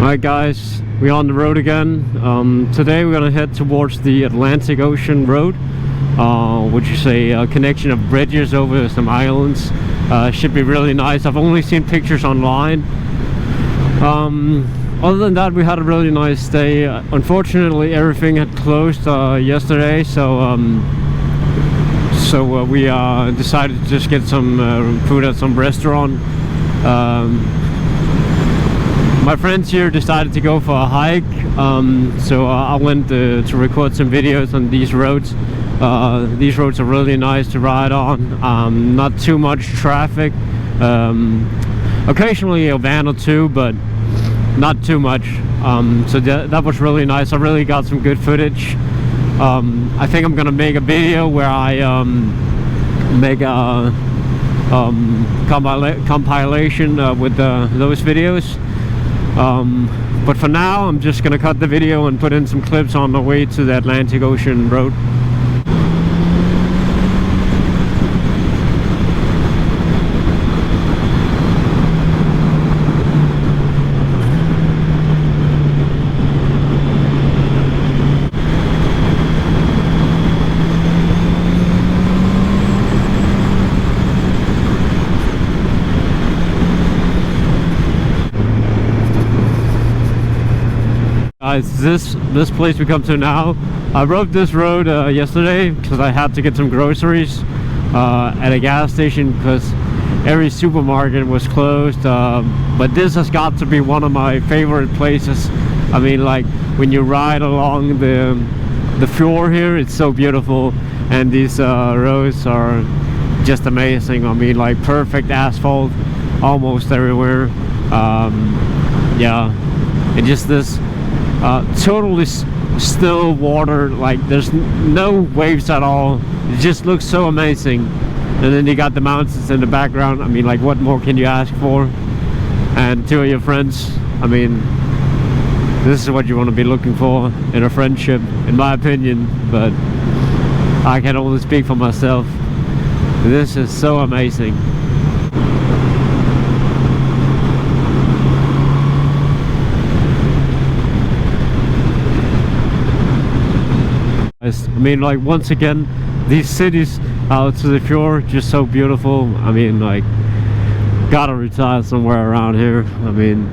Alright guys, we're on the road again. Today we're gonna head towards the Atlantic Ocean Road, which is a connection of bridges over some islands. Should be really nice. I've only seen pictures online. Other than that, we had a really nice day. Unfortunately, everything had closed yesterday, so we decided to just get some food at some restaurant. My friends here decided to go for a hike, so I went to record some videos on these roads. These roads are really nice to ride on. Not too much traffic. Occasionally a van or two, but not too much. So that was really nice. I really got some good footage. I think I'm gonna make a video where I make a compilation with those videos. But for now, I'm just gonna cut the video and put in some clips on the way to the Atlantic Ocean Road. This place we come to now, I rode this road yesterday because I had to get some groceries at a gas station because every supermarket was closed, but this has got to be one of my favorite places. I mean, like when you ride along the fjord here, it's so beautiful, and these roads are just amazing. I mean, like perfect asphalt almost everywhere. Yeah, and just this totally still water, like there's no waves at all. It just looks so amazing. And then you got the mountains in the background. I mean, like what more can you ask for? And two of your friends. I mean, this is what you want to be looking for in a friendship, in my opinion, but I can only speak for myself. This is so amazing. I mean, like once again, these cities out to the fjord, just so beautiful. I mean, like, gotta retire somewhere around here. I mean,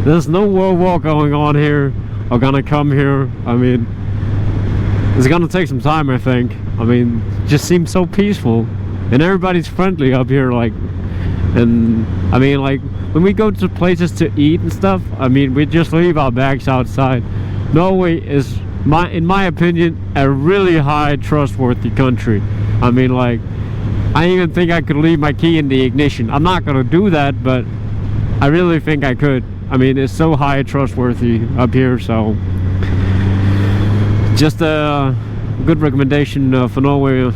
there's no World War going on here or gonna come here. I mean, it's gonna take some time, I think. I mean, it just seems so peaceful, and everybody's friendly up here. Like, and I mean, like when we go to places to eat and stuff, I mean, we just leave our bags outside. Norway is, in my opinion, a really high trustworthy country. I mean, like, I even think I could leave my key in the ignition. I'm not gonna do that, but I really think I could. I mean, it's so high trustworthy up here, so just a good recommendation for Norway.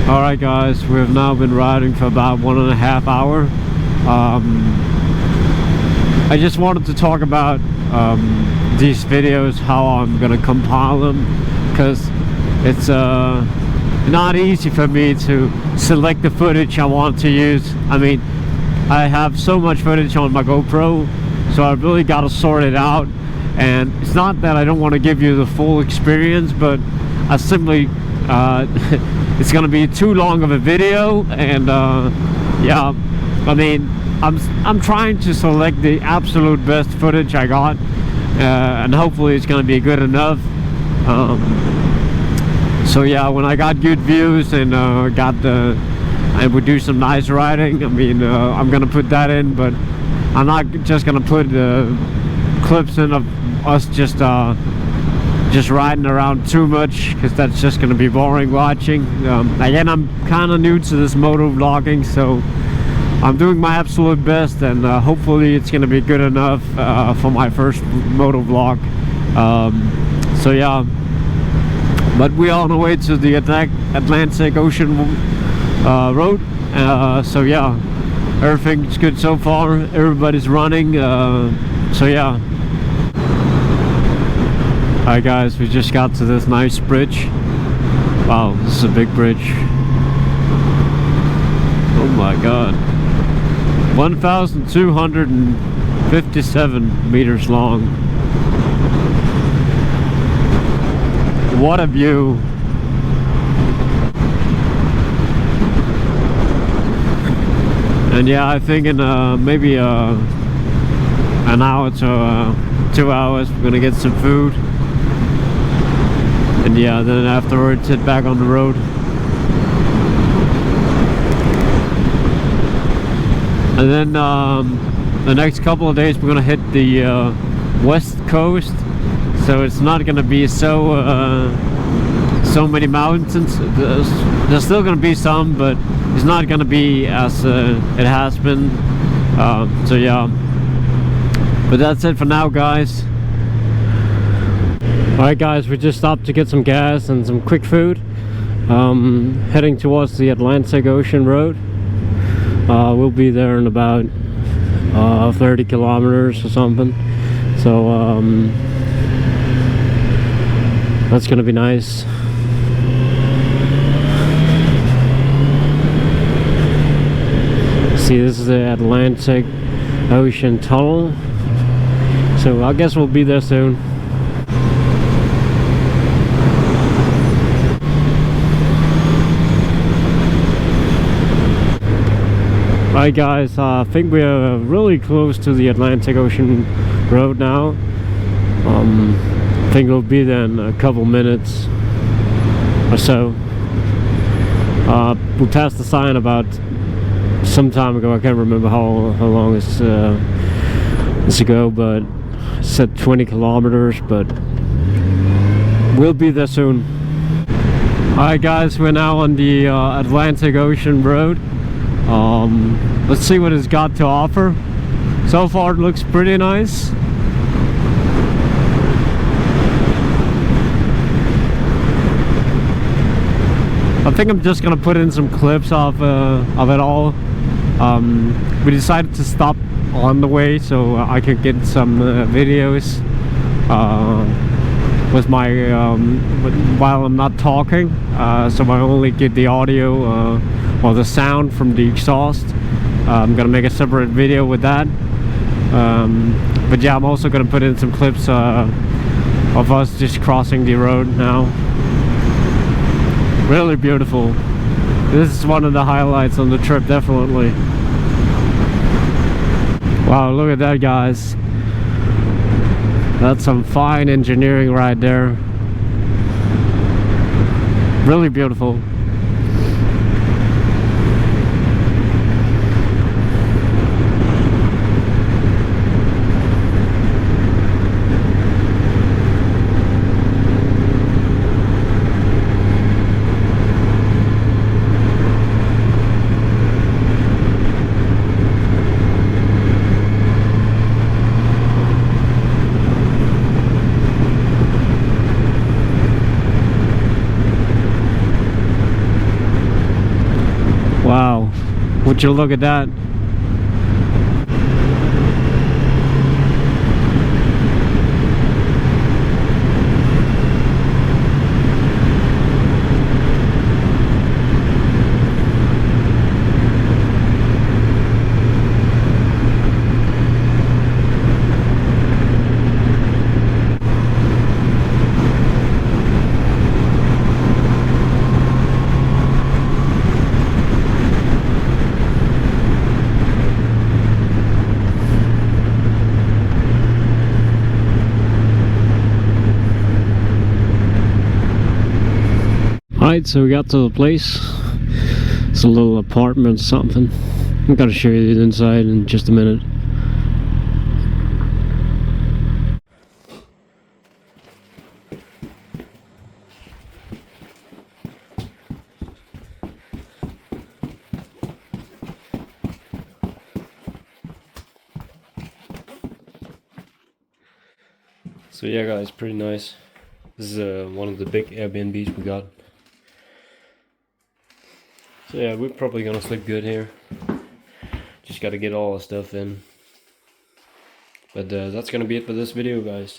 Alright guys, we've now been riding for about 1.5 hours. I just wanted to talk about these videos, how I'm gonna compile them, because it's not easy for me to select the footage I want to use. I mean, I have so much footage on my GoPro, so I really got to sort it out. And it's not that I don't want to give you the full experience, but I simply it's gonna be too long of a video, and yeah, I mean, I'm trying to select the absolute best footage I got, and hopefully it's gonna be good enough. So yeah, when I got good views and I would do some nice riding, I mean, I'm gonna put that in, but I'm not just gonna put clips in of us just riding around too much, because that's just going to be boring watching. Again, I'm kind of new to this moto vlogging, so I'm doing my absolute best, and hopefully it's going to be good enough for my first moto vlog. So yeah, But we are on the way to the Atlantic Ocean road. So yeah, everything's good so far. Everybody's running. So yeah. Alright guys, we just got to this nice bridge. Wow, this is a big bridge. Oh my god. 1,257 meters long. What a view. And yeah, I think in maybe an hour to 2 hours we're gonna get some food. And yeah, then afterwards head back on the road. And then the next couple of days we're gonna hit the west coast, so it's not gonna be so many mountains. There's still gonna be some, but it's not gonna be as it has been. So yeah, but that's it for now, guys. Alright guys, we just stopped to get some gas and some quick food. Heading towards the Atlantic Ocean road. We'll be there in about 30 kilometers or something. So that's gonna be nice. See, this is the Atlantic Ocean tunnel. So I guess we'll be there soon. Alright guys, I think we are really close to the Atlantic Ocean road now. I think we'll be there in a couple minutes or so. We passed the sign about some time ago. I can't remember how long it's ago, but it said 20 kilometers, but we'll be there soon. Alright guys, we're now on the Atlantic Ocean road. Let's see what it's got to offer. So far it looks pretty nice. I think I'm just gonna put in some clips of it all. We decided to stop on the way so I could get some videos with my while I'm not talking, so I only get the audio or the sound from the exhaust. I'm gonna make a separate video with that. But yeah, I'm also gonna put in some clips of us just crossing the road now. Really beautiful. This is one of the highlights on the trip, definitely. Wow, look at that, guys. That's some fine engineering right there. Really beautiful. Wow, would you look at that? Alright, so we got to the place. It's a little apartment or something. I'm gonna show you the inside in just a minute. So yeah guys, pretty nice. This is one of the big Airbnbs we got. So yeah, we're probably gonna sleep good here. Just gotta get all our stuff in. But that's gonna be it for this video, guys.